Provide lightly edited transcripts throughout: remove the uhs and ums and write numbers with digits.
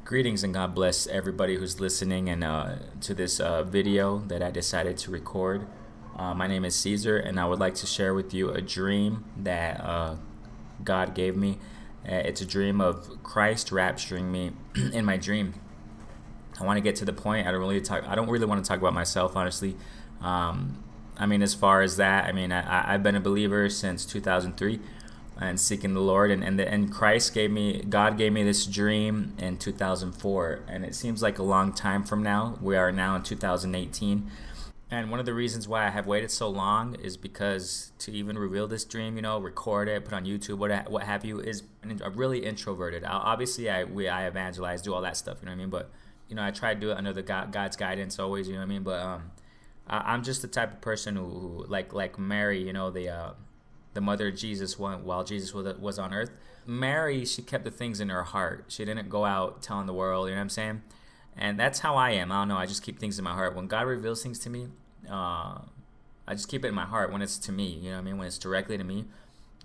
Greetings and God bless everybody who's listening and to this video that I decided to record. My name is Caesar, and I would like to share with you a dream that God gave me. It's a dream of Christ rapturing me in my dream. I want to get to the point. I don't really want to talk about myself, honestly. As far as that, I've been a believer since 2003. And seeking the Lord, and God gave me this dream in 2004, and it seems like a long time from now. We are now in 2018, and one of the reasons why I have waited so long is because to even reveal this dream, record it, put on YouTube, what have you, is I'm really introverted. Obviously, I evangelize, do all that stuff, but I try to do it under God's guidance always, but I'm just the type of person who like Mary, the mother of Jesus while Jesus was on earth. Mary, she kept the things in her heart. She didn't go out telling the world, you know what I'm saying? And that's how I am. I don't know, I just keep things in my heart. When God reveals things to me, I just keep it in my heart when it's to me, when it's directly to me.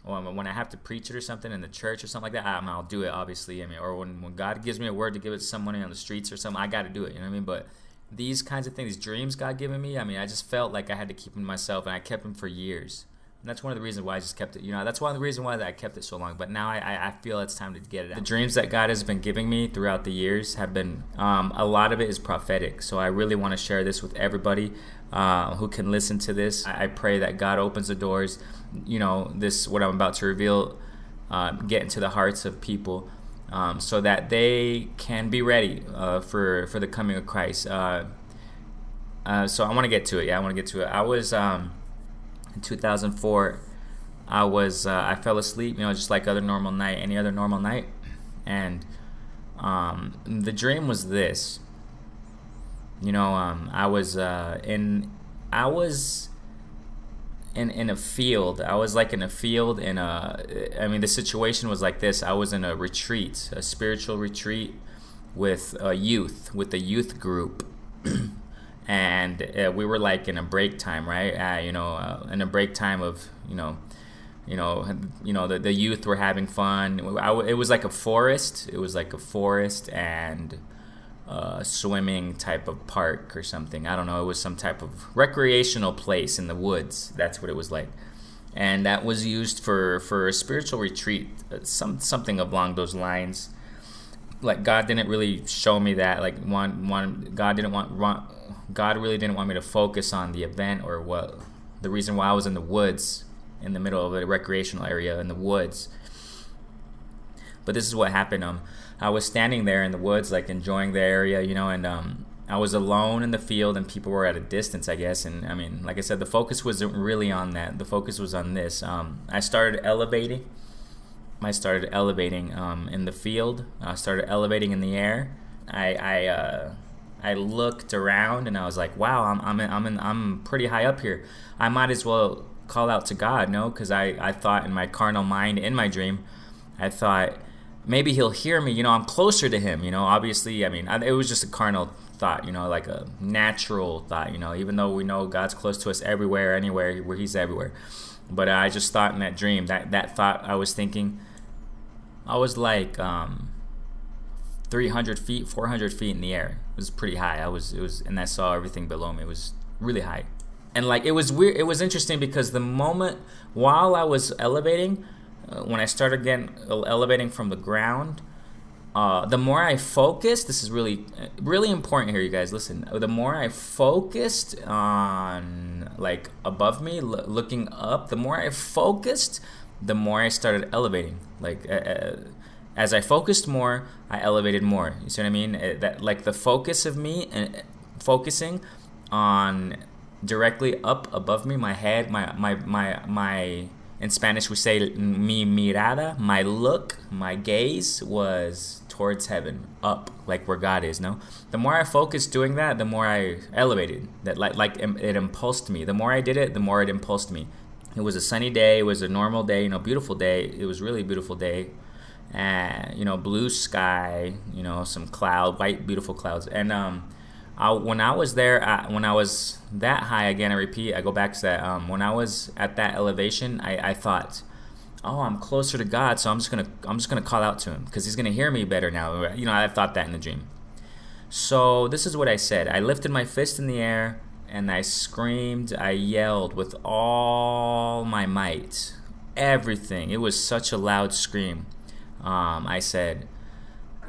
Or when I have to preach it or something in the church or something like that, I'll do it, obviously. Or when God gives me a word to give it to somebody on the streets or something, I got to do it, But these kinds of things, these dreams God given me, I just felt like I had to keep them to myself, and I kept them for years. And that's one of the reasons why I just kept it. That's one of the reasons why I kept it so long. But now I feel it's time to get it out. The dreams that God has been giving me throughout the years have been, a lot of it is prophetic. So I really want to share this with everybody who can listen to this. I pray that God opens the doors, what I'm about to reveal, get into the hearts of people so that they can be ready for the coming of Christ. So I want to get to it. I was... in 2004, I fell asleep, just like any other normal night, and the dream was this. I was in a field. I was like in a field the situation was like this. I was in a retreat, a spiritual retreat with a youth group. And we were like in a break time, right? In a break time of, the youth were having fun. It was like a forest. It was like a forest and a swimming type of park or something. I don't know. It was some type of recreational place in the woods. That's what it was like. And that was used for a spiritual retreat, something along those lines. Like God didn't really show me that. Like God really didn't want me to focus on the event or the reason why I was in the woods, in the middle of a recreational area in the woods. But this is what happened. I was standing there in the woods, like enjoying the area, and I was alone in the field, and people were at a distance, I guess. And like I said, the focus wasn't really on that. The focus was on this. I started elevating in the field. I started elevating in the air. I looked around and I was like, wow, I'm pretty high up here. I might as well call out to God, no? Because I thought in my carnal mind, in my dream, I thought maybe he'll hear me. I'm closer to him. Obviously, it was just a carnal thought. Like a natural thought. Even though we know God's close to us everywhere, anywhere, where He's everywhere. But I just thought in that dream, that thought I was thinking, I was like 300 feet, 400 feet in the air. It was pretty high. And I saw everything below me. It was really high. And like, it was weird. It was interesting because the moment while I was elevating, when I started again elevating from the ground, the more I focused, this is really, really important here, you guys, listen. The more I focused on like above me, looking up, the more I focused, the more I started elevating. Like, as I focused more, I elevated more. You see what I mean? That like the focus of me and focusing on directly up above me, my head, my in Spanish we say mi mirada, my look, my gaze was towards heaven, up, like where God is. No, the more I focused doing that, the more I elevated. That like it impulsed me. The more I did it, the more it impulsed me. It was a sunny day. It was a normal day. Beautiful day. It was really a beautiful day. Blue sky, some white, beautiful clouds. And when I was there, when I was that high, again, I repeat, I go back to that. When I was at that elevation, I thought, oh, I'm closer to God, so I'm just gonna call out to him because he's gonna hear me better now. I thought that in the dream. So this is what I said. I lifted my fist in the air and I screamed. I yelled with all my might, everything. It was such a loud scream. I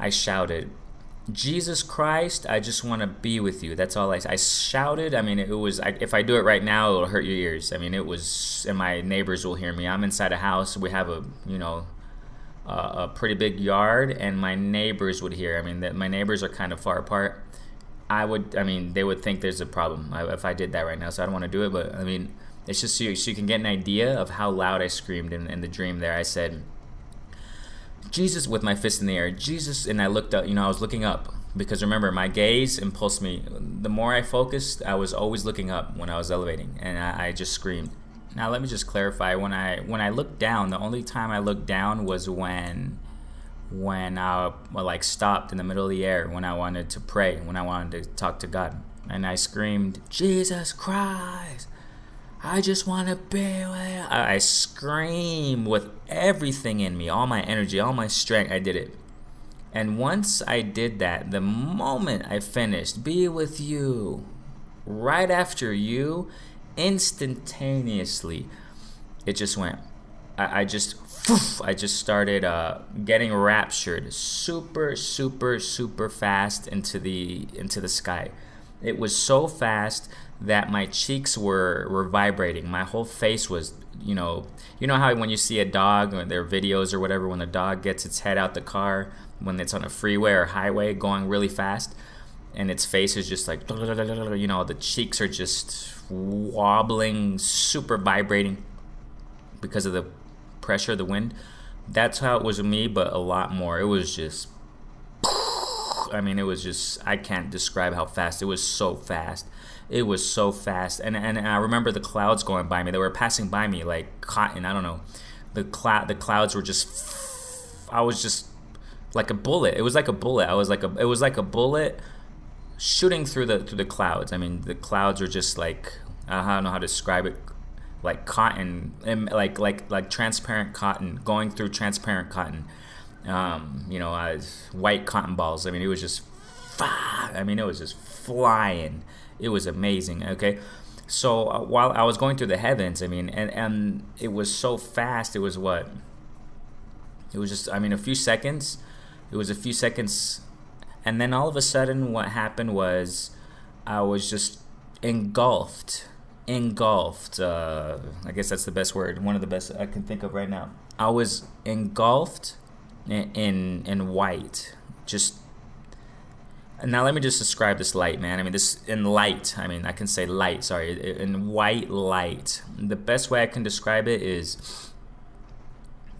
shouted, Jesus Christ, I just want to be with you. That's all I shouted. I mean, if I do it right now, it'll hurt your ears. I mean, and my neighbors will hear me. I'm inside a house. We have a pretty big yard, and my neighbors would hear. I mean, my neighbors are kind of far apart. They would think there's a problem if I did that right now, so I don't want to do it. But I mean, it's just so you can get an idea of how loud I screamed in the dream there. I said, Jesus, with my fist in the air, Jesus, and I looked up, I was looking up, because remember, my gaze impulsed me. The more I focused, I was always looking up when I was elevating, and I just screamed. Now let me just clarify, when I looked down, the only time I looked down was when I stopped in the middle of the air, when I wanted to pray, when I wanted to talk to God, and I screamed, Jesus Christ, I just want to be with you. I screamed with everything in me, all my energy, all my strength. I did it. And once I did that, the moment I finished, be with you, right after you, instantaneously, it just went. I just started getting raptured super, super, super fast into the sky. It was so fast that my cheeks were vibrating. My whole face was, you know how when you see a dog, or their videos or whatever, when the dog gets its head out the car, when it's on a freeway or highway going really fast, and its face is just like, the cheeks are just wobbling, super vibrating because of the pressure of the wind. That's how it was with me, but a lot more. It was just, I can't describe how fast. It was so fast. It was so fast. And I remember the clouds going by me. They were passing by me like cotton. I don't know. The clouds were just, I was just like a bullet. It was like a bullet. It was like a bullet shooting through the clouds. I mean, the clouds were just like, I don't know how to describe it, like cotton, like transparent cotton, going through transparent cotton. White cotton balls. I mean, it was just, it was just flying. It was amazing. Okay, so while I was going through the heavens, and it was so fast. It was what? It was just, a few seconds. It was a few seconds, and then all of a sudden, what happened was, I was just engulfed. I guess that's the best word. One of the best I can think of right now. I was engulfed in white. Just now, let me just describe this light, man. I can say light. Sorry, in white light. The best way I can describe it is,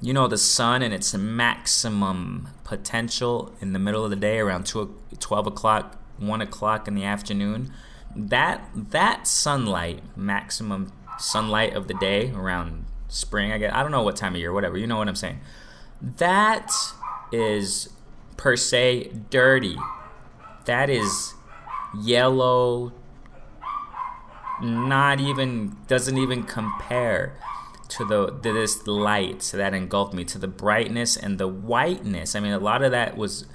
the sun and its maximum potential in the middle of the day, around 12 o'clock, 1 o'clock in the afternoon. That sunlight, maximum sunlight of the day around spring, I guess. I don't know what time of year, whatever. You know what I'm saying. That is per se dirty. That is yellow. Doesn't even compare to this light that engulfed me, to the brightness and the whiteness. A lot of that was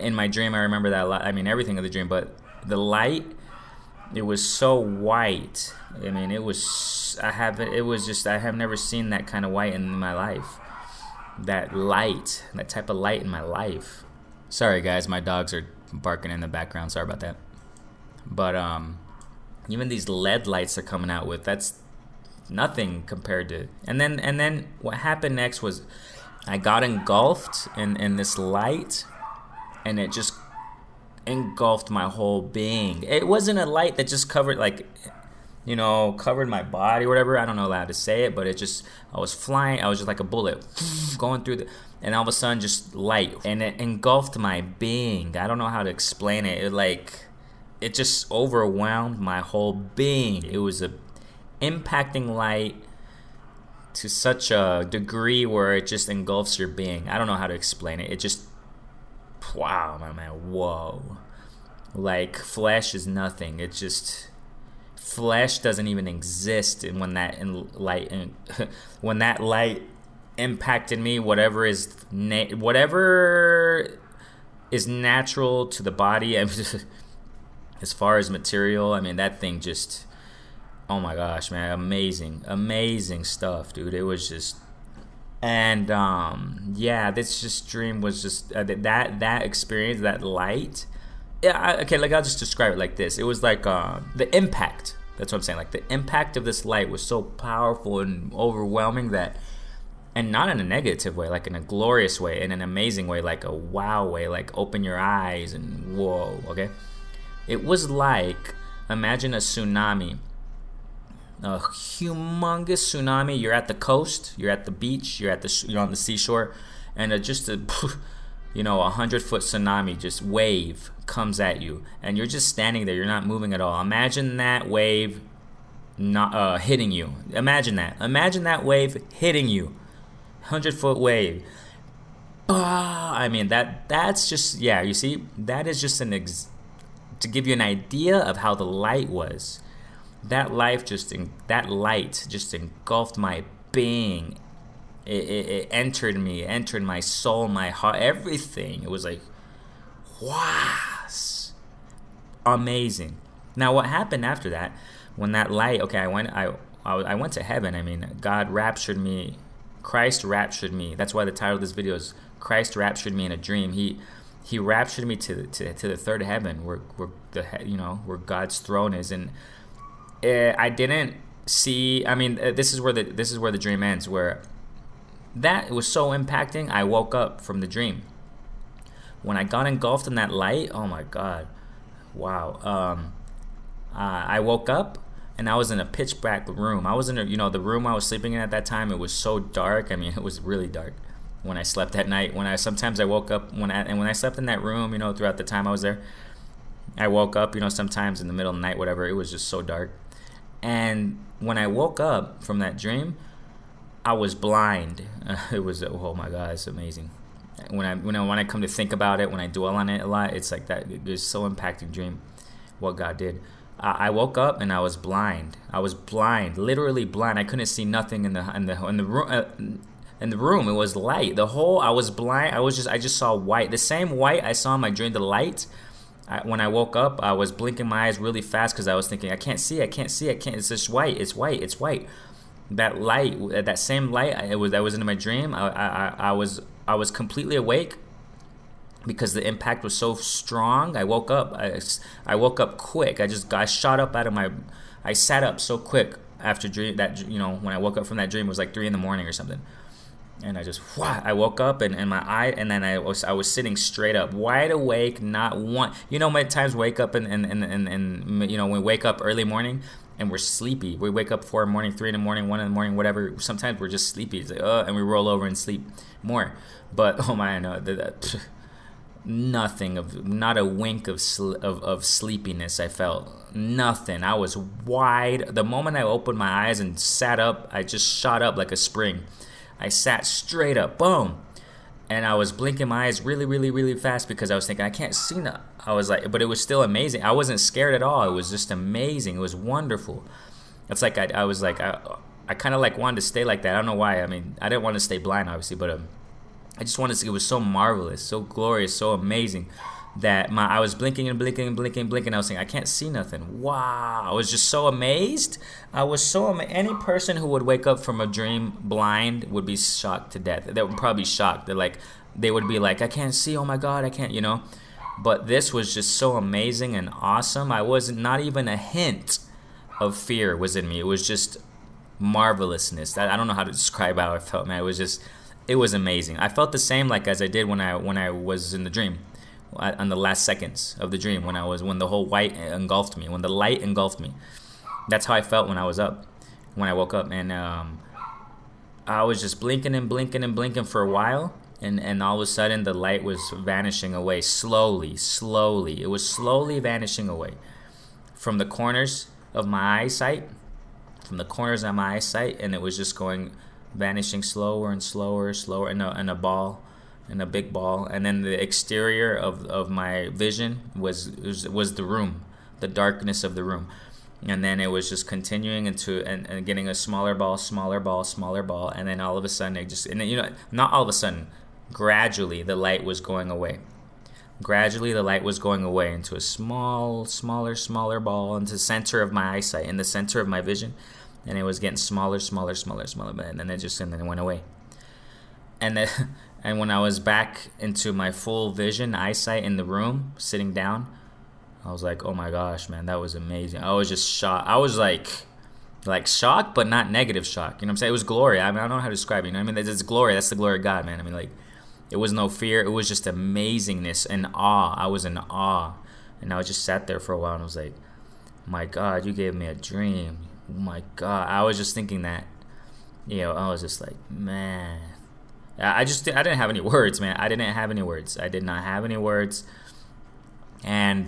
in my dream. I remember that a lot. Everything of the dream, but the light, it was so white. I have never seen that kind of white in my life. That type of light in my life. Sorry guys, my dogs are barking in the background. Sorry about that. But even these LED lights they're coming out with, that's nothing compared to. And then what happened next was, I got engulfed in this light, and it just engulfed my whole being. It wasn't a light that just covered covered my body or whatever. I don't know how to say it, but I was flying. I was just like a bullet going through and all of a sudden just light, and it engulfed my being. I don't know how to explain it. It just overwhelmed my whole being. It was a impacting light to such a degree where it just engulfs your being. I don't know how to explain it. It just, wow, my man, whoa. Like, flesh is nothing. It's just, flesh doesn't even exist. And when that light impacted me. Whatever is natural to the body. As far as material, I mean, that thing just, oh my gosh, man, amazing stuff, dude. It was just, and yeah, this just dream was just that experience, that light. Yeah, okay, like I'll just describe it like this. It was like the impact. That's what I'm saying. Like the impact of this light was so powerful and overwhelming that, and not in a negative way, like in a glorious way, in an amazing way, like a wow way, like open your eyes and whoa, okay? It was like, imagine a tsunami, a humongous tsunami. You're at the coast, you're at the beach, you're on the seashore, and just a 100-foot tsunami, just wave comes at you, and you're just standing there. You're not moving at all. Imagine that wave not hitting you. Imagine that wave hitting you. 100-foot wave. I mean, that's just, yeah, you see, that is just to give you an idea of how the light was. That light just engulfed my being. It entered me, entered my soul, my heart, everything. It was like, wow, amazing. Now, what happened after that? When that light, okay, I went to heaven. I mean, God raptured me. Christ raptured me. That's why the title of this video is Christ raptured me in a dream. He raptured me to the third heaven, where God's throne is, and I didn't see. I mean, this is where the dream ends. Where that was so impacting. I woke up from the dream. When I got engulfed in that light, oh my God, wow. I woke up and I was in a pitch black room. I was in the room I was sleeping in at that time. It was so dark. I mean, it was really dark. When I slept at night, sometimes I woke up when I slept in that room, throughout the time I was there, I woke up, sometimes in the middle of the night, whatever. It was just so dark. And when I woke up from that dream, I was blind. It was, oh my God, it's amazing. When I come to think about it, when I dwell on it a lot, it's like that. It's so impacting dream, what God did. I woke up and I was blind. I was blind, literally blind. I couldn't see nothing in the room. In the room, it was light. I was blind. I just saw white. The same white I saw in my dream, the light. When I woke up, I was blinking my eyes really fast because I was thinking, I can't see. It's just white. It's white. That light, that same light, that was in my dream. I was completely awake because the impact was so strong. I woke up. I woke up quick. I shot up I sat up so quick after dream that when I woke up from that dream, it was like 3 a.m. or something. And I woke up and my eye, and then I was sitting straight up, wide awake, not one. Many times we wake up and we wake up early morning and we're sleepy. We wake up 4 in the morning, 3 in the morning, 1 in the morning, whatever. Sometimes we're just sleepy. It's like, and we roll over and sleep more. But oh my, no, not a wink of sleepiness I felt. Nothing. I was wide. The moment I opened my eyes and sat up, I just shot up like a spring. I sat straight up, boom, and I was blinking my eyes really, really, really fast because I was thinking I can't see now. I was like, but it was still amazing. I wasn't scared at all. It was just amazing. It was wonderful. It's like I was like I kind of like wanted to stay like that. I don't know why. I mean, I didn't want to stay blind, obviously, but I just wanted to see. It was so marvelous, so glorious, so amazing that I was blinking and blinking and blinking and blinking. I was saying, I can't see nothing. Wow. I was just so amazed. I was so amazed. Any person who would wake up from a dream blind would be shocked to death. They would probably be shocked. They would be like, I can't see. Oh my God, I can't, But this was just so amazing and awesome. I wasn't, not even a hint of fear was in me. It was just marvelousness. I don't know how to describe how I felt, man. It was amazing. I felt the same like as I did when I was in the dream. On the last seconds of the dream, when the whole white engulfed me, when the light engulfed me. That's how I felt when I was up, when I woke up. And I was just blinking and blinking and blinking for a while, and all of a sudden the light was vanishing away slowly. It was slowly vanishing away from the corners of my eyesight, and it was just vanishing slower and slower in a big ball. And then the exterior of my vision was the room, the darkness of the room. And then it was just continuing into and getting a smaller ball, smaller ball, smaller ball, and then all of a sudden it just, and then, not all of a sudden, gradually the light was going away. Gradually the light was going away into a smaller ball, into the center of my eyesight, in the center of my vision, and it was getting smaller, and then it went away. And then, and when I was back into my full vision, eyesight in the room, sitting down, I was like, oh my gosh, man, that was amazing. I was just shocked. I was like shocked, but not negative shock. You know what I'm saying? It was glory. I mean, I don't know how to describe it. You know what I mean? It's glory. That's the glory of God, man. I mean, like, it was no fear. It was just amazingness and awe. I was in awe. And I just sat there for a while and I was like, my God, you gave me a dream. Oh my God. I was just thinking that, I was just like, man. I didn't have any words, man. I didn't have any words. I did not have any words. And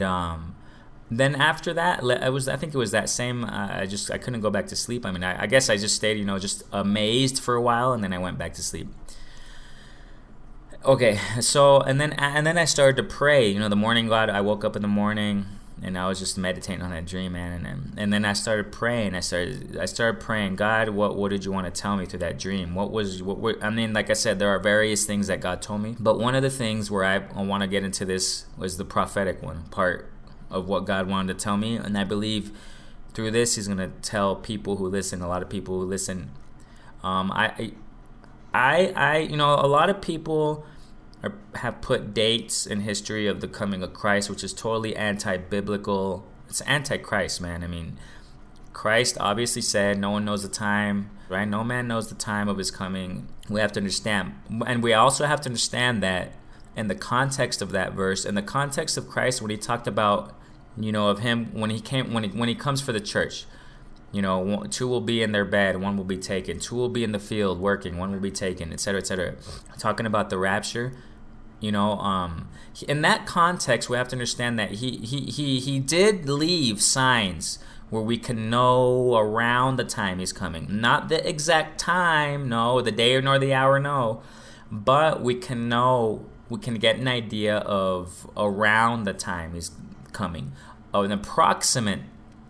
then after that, I think it was that same. I couldn't go back to sleep. I mean, I guess I just stayed, just amazed for a while, and then I went back to sleep. Okay, so and then I started to pray. The morning God. I woke up in the morning, and I was just meditating on that dream, man. And then I started praying. I started praying, God, what did you want to tell me through that dream? I mean, like I said, there are various things that God told me, but one of the things where I want to get into this was the prophetic one part of what God wanted to tell me, and I believe through this He's gonna tell people who listen, a lot of people who listen. A lot of people have put dates in history of the coming of Christ, which is totally anti-biblical. It's anti-Christ, man. I mean, Christ obviously said no one knows the time, right? No man knows the time of His coming. We have to understand, and we also have to understand that in the context of that verse, in the context of Christ, when He talked about, of Him when He comes for the church. Two will be in their bed, one will be taken. Two will be in the field working, one will be taken, etc., etc. Talking about the rapture, in that context, we have to understand that he did leave signs where we can know around the time He's coming. Not the exact time, no, the day nor the hour, no. But we can know, we can get an idea of around the time He's coming. Of an approximate,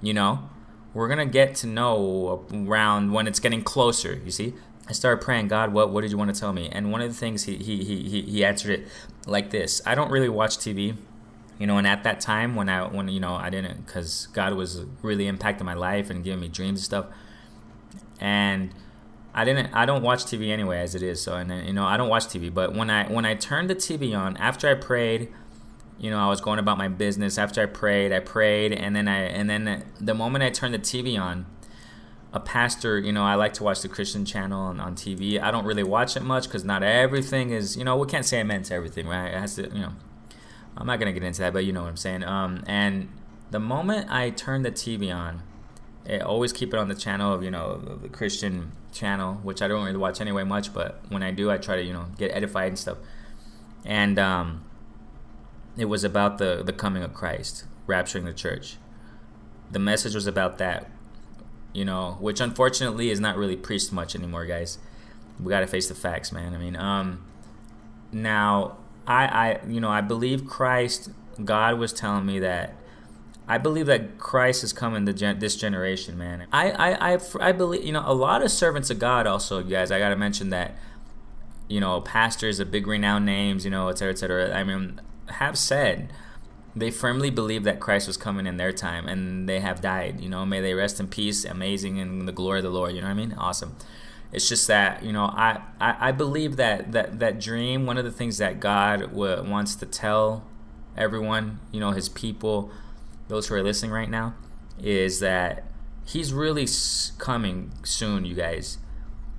we're going to get to know around when it's getting closer, you see? I started praying, God, what did you want to tell me? And one of the things he answered it like this. I don't really watch TV, and at that time when I didn't, because God was really impacting my life and giving me dreams and stuff. And I don't watch TV anyway as it is. So, and then, I don't watch TV, but when I turned the TV on, after I prayed, I was going about my business. After I prayed, and then the moment I turned the TV on, a pastor, I like to watch the Christian channel on TV. I don't really watch it much because not everything is, we can't say amen to everything, right? It has to, I'm not gonna get into that, but you know what I'm saying. And the moment I turn the TV on, I always keep it on the channel of, the Christian channel, which I don't really watch anyway much, but when I do, I try to, get edified and stuff. And it was about the coming of Christ, rapturing the church. The message was about that, which unfortunately is not really preached much anymore, guys. We got to face the facts, man. I mean, now I believe Christ, God was telling me that I believe that Christ is coming to this generation, man. I believe, a lot of servants of God also, you guys, I got to mention that, pastors of big renowned names, et cetera, et cetera. I mean, have said they firmly believe that Christ was coming in their time, and they have died. May they rest in peace, amazing in the glory of the Lord. You know what I mean? Awesome. It's just that I believe that dream. One of the things that God wants to tell everyone, His people, those who are listening right now, is that He's really coming soon, you guys.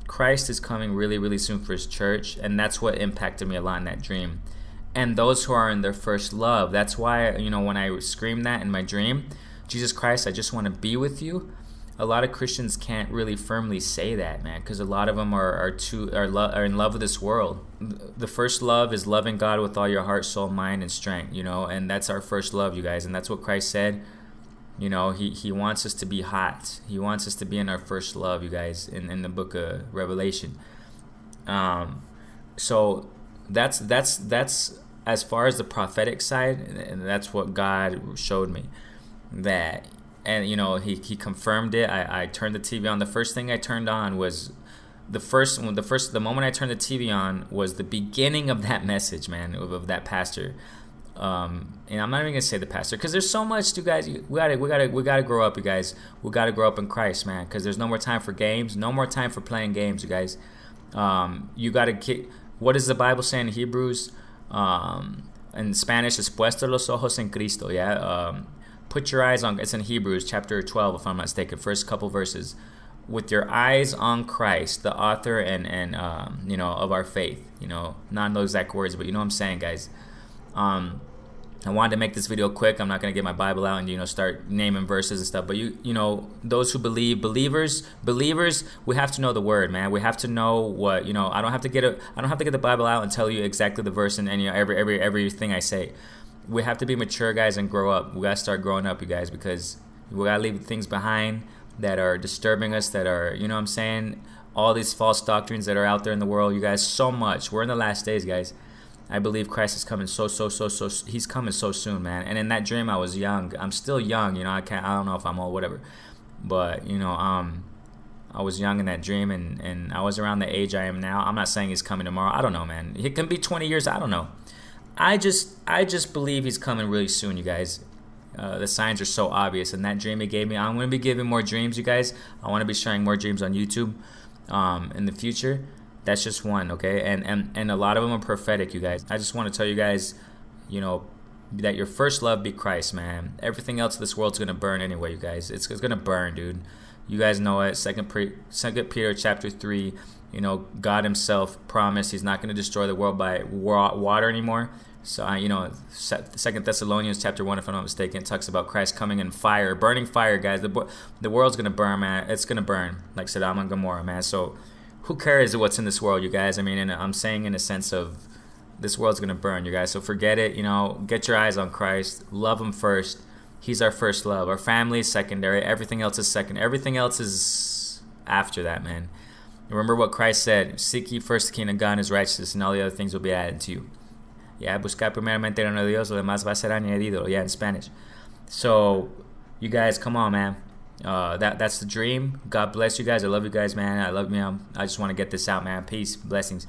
Christ is coming really, really soon for His church, and that's what impacted me a lot in that dream. And those who are in their first love. That's why, when I screamed that in my dream, Jesus Christ, I just want to be with you. A lot of Christians can't really firmly say that, man, because a lot of them are in love with this world. The first love is loving God with all your heart, soul, mind, and strength, and that's our first love, you guys. And that's what Christ said. He wants us to be hot. He wants us to be in our first love, you guys, in the book of Revelation. So that's as far as the prophetic side, and that's what God showed me, that and he confirmed it. I turned the TV on. The first thing I turned on was the moment I turned the TV on was the beginning of that message, man, of that pastor. And I'm not even gonna say the pastor, because there's so much, you guys. We gotta grow up, you guys. We gotta grow up in Christ, man. Because there's no more time for games, no more time for playing games, you guys. You gotta get. What does the Bible say in Hebrews? In Spanish, es puesto los ojos en Cristo. Yeah. Put your eyes on. It's in Hebrews chapter 12, if I'm not mistaken. First couple verses. With your eyes on Christ, the author and of our faith. Not those exact words, but you know what I'm saying, guys. I wanted to make this video quick. I'm not going to get my Bible out and start naming verses and stuff, but those who believers, we have to know the word, man. We have to know what, I don't have to get the Bible out and tell you exactly the verse and everything I say. We have to be mature, guys, and grow up. We got to start growing up, you guys, because we got to leave things behind that are disturbing us, that are, what I'm saying, all these false doctrines that are out there in the world, you guys, so much. We're in the last days, guys. I believe Christ is coming so he's coming so soon, man. And in that dream, I was young. I'm still young, I don't know if I'm old, whatever. But, I was young in that dream, and I was around the age I am now. I'm not saying he's coming tomorrow. I don't know, man. It can be 20 years. I don't know. I just believe he's coming really soon, you guys. The signs are so obvious. And that dream he gave me, I'm going to be giving more dreams, you guys. I want to be sharing more dreams on YouTube in the future. That's just one, okay? And a lot of them are prophetic, you guys. I just want to tell you guys, that your first love be Christ, man. Everything else in this world's going to burn anyway, you guys. It's going to burn, dude. You guys know it. Second Peter chapter 3, God himself promised he's not going to destroy the world by water anymore. So, 2 Thessalonians chapter 1, if I'm not mistaken, talks about Christ coming in fire, burning fire, guys. The world's going to burn, man. It's going to burn, like Sodom and Gomorrah, man. So, who cares what's in this world, you guys? I mean, and I'm saying in a sense of this world's going to burn, you guys. So forget it, get your eyes on Christ. Love him first. He's our first love. Our family is secondary. Everything else is second. Everything else is after that, man. Remember what Christ said, seek ye first the kingdom of God and his righteousness, and all the other things will be added to you. Yeah, buscar primeramente el reino de Dios, lo demás va a ser añadido. Yeah, in Spanish. So, you guys, come on, man. That's the dream. God bless you guys. I love you guys, man. I just want to get this out, man. Peace. Blessings.